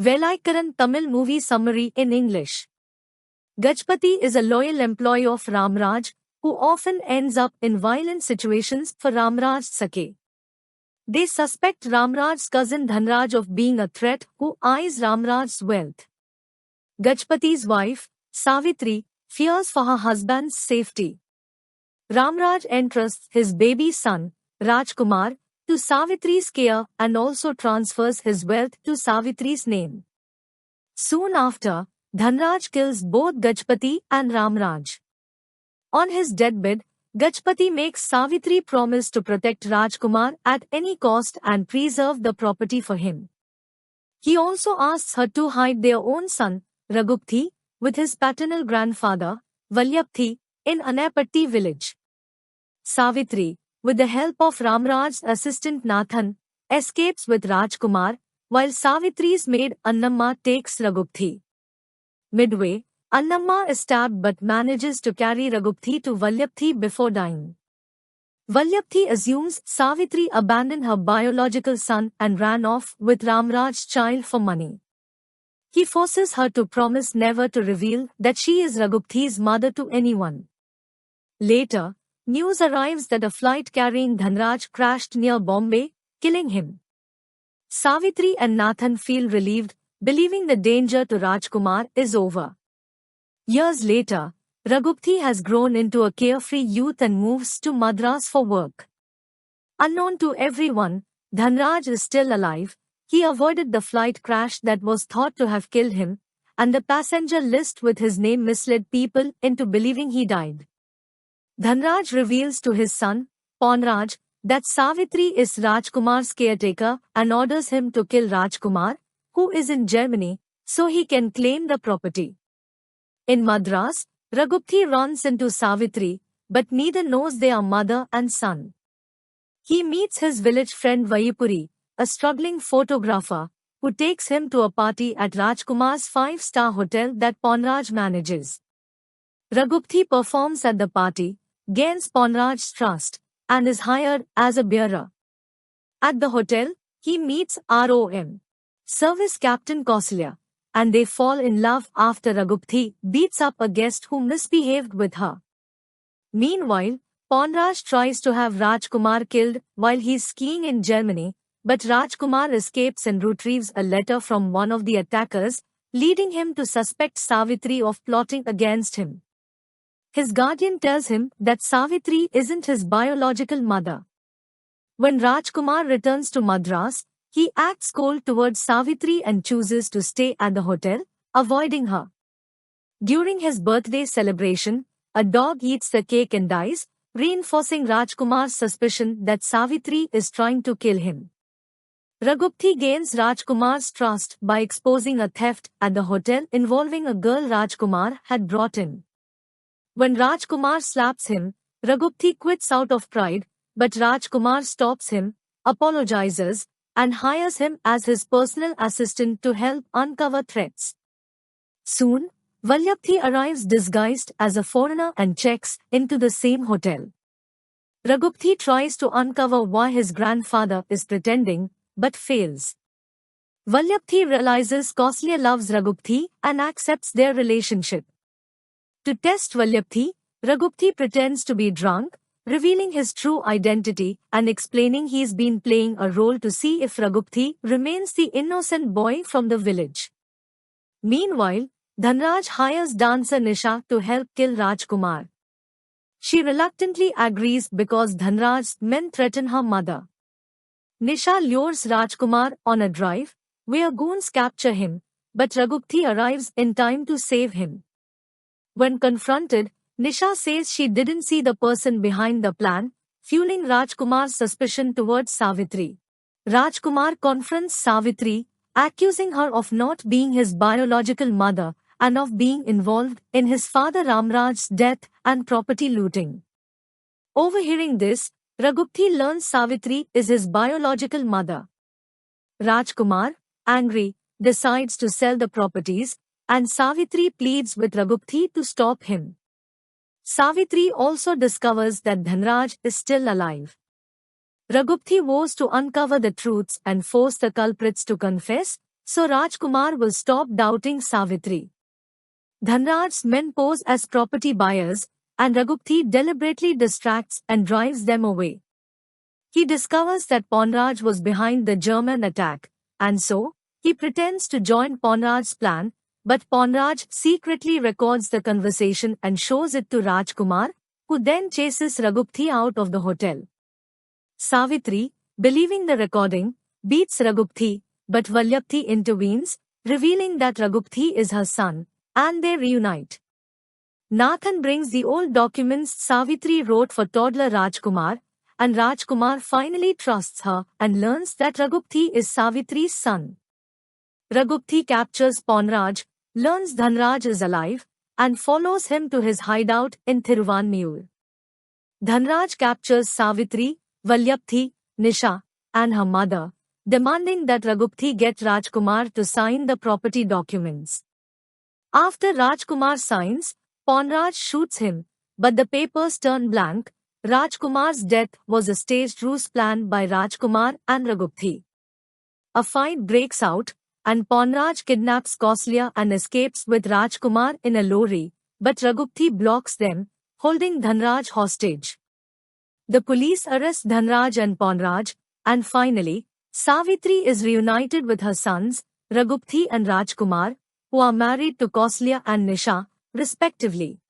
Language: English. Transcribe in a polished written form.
Velaikaran Tamil movie summary in English. Gajpati is a loyal employee of Ramraj, who often ends up in violent situations for Ramraj's sake. They suspect Ramraj's cousin Dhanraj of being a threat who eyes Ramraj's wealth. Gajpati's wife, Savitri, fears for her husband's safety. Ramraj entrusts his baby son, Rajkumar, to Savitri's care and also transfers his wealth to Savitri's name. Soon after, Dhanraj kills both Gajpati and Ramraj. On his deathbed, Gajpati makes Savitri promise to protect Rajkumar at any cost and preserve the property for him. He also asks her to hide their own son, Raghupthi, with his paternal grandfather, Valyapthi, in Anapatti village. Savitri, with the help of Ramraj's assistant Nathan, escapes with Rajkumar, while Savitri's maid Annamma takes Raghupthi. Midway, Annamma is stabbed but manages to carry Raghupthi to Valyapthi before dying. Valyapthi assumes Savitri abandoned her biological son and ran off with Ramraj's child for money. He forces her to promise never to reveal that she is Raghupthi's mother to anyone. Later, news arrives that a flight carrying Dhanraj crashed near Bombay, killing him. Savitri and Nathan feel relieved, believing the danger to Rajkumar is over. Years later, Raghupthi has grown into a carefree youth and moves to Madras for work. Unknown to everyone, Dhanraj is still alive. He avoided the flight crash that was thought to have killed him, and the passenger list with his name misled people into believing he died. Dhanraj reveals to his son, Ponraj, that Savitri is Rajkumar's caretaker and orders him to kill Rajkumar, who is in Germany, so he can claim the property. In Madras, Raghupthi runs into Savitri, but neither knows they are mother and son. He meets his village friend Vayipuri, a struggling photographer, who takes him to a party at Rajkumar's 5-star hotel that Ponraj manages. Raghupthi performs at the party, gains Ponraj's trust, and is hired as a bearer. At the hotel, he meets ROM, Service Captain Kausalya, and they fall in love after Raghupthi beats up a guest who misbehaved with her. Meanwhile, Ponraj tries to have Rajkumar killed while he's skiing in Germany, but Rajkumar escapes and retrieves a letter from one of the attackers, leading him to suspect Savitri of plotting against him. His guardian tells him that Savitri isn't his biological mother. When Rajkumar returns to Madras, he acts cold towards Savitri and chooses to stay at the hotel, avoiding her. During his birthday celebration, a dog eats the cake and dies, reinforcing Rajkumar's suspicion that Savitri is trying to kill him. Raghupthi gains Rajkumar's trust by exposing a theft at the hotel involving a girl Rajkumar had brought in. When Rajkumar slaps him, Raghupthi quits out of pride, but Rajkumar stops him, apologizes, and hires him as his personal assistant to help uncover threats. Soon, Valyapthi arrives disguised as a foreigner and checks into the same hotel. Raghupthi tries to uncover why his grandfather is pretending, but fails. Valyapthi realizes Kausalya loves Raghupthi and accepts their relationship. To test Valyapthi, Raghupthi pretends to be drunk, revealing his true identity and explaining he's been playing a role to see if Raghupthi remains the innocent boy from the village. Meanwhile, Dhanraj hires dancer Nisha to help kill Rajkumar. She reluctantly agrees because Dhanraj's men threaten her mother. Nisha lures Rajkumar on a drive, where goons capture him, but Raghupthi arrives in time to save him. When confronted, Nisha says she didn't see the person behind the plan, fueling Rajkumar's suspicion towards Savitri. Rajkumar confronts Savitri, accusing her of not being his biological mother and of being involved in his father Ramraj's death and property looting. Overhearing this, Raghupthi learns Savitri is his biological mother. Rajkumar, angry, decides to sell the properties, and Savitri pleads with Raghupthi to stop him. Savitri also discovers that Dhanraj is still alive. Raghupthi vows to uncover the truths and force the culprits to confess, so Rajkumar will stop doubting Savitri. Dhanraj's men pose as property buyers, and Raghupti deliberately distracts and drives them away. He discovers that Ponraj was behind the German attack, and so, he pretends to join Ponraj's plan, but Ponraj secretly records the conversation and shows it to Rajkumar, who then chases Raghupti out of the hotel. Savitri, believing the recording, beats Raghupti, but Valyapthi intervenes, revealing that Raghupti is her son, and they reunite. Nathan brings the old documents Savitri wrote for toddler Rajkumar, and Rajkumar finally trusts her and learns that Raghupti is Savitri's son. Raghupti captures Ponraj, learns Dhanraj is alive, and follows him to his hideout in Thiruvanmiyur. Dhanraj captures Savitri, Valyapthi, Nisha, and her mother, demanding that Raghupti get Rajkumar to sign the property documents. After Rajkumar signs, Ponraj shoots him, but the papers turn blank. Rajkumar's death was a staged ruse planned by Rajkumar and Raghupti. A fight breaks out, and Ponraj kidnaps Kauslia and escapes with Rajkumar in a lorry, but Raghupti blocks them, holding Dhanraj hostage. The police arrest Dhanraj and Ponraj, and finally, Savitri is reunited with her sons, Raghupti and Rajkumar, who are married to Kauslia and Nisha, respectively.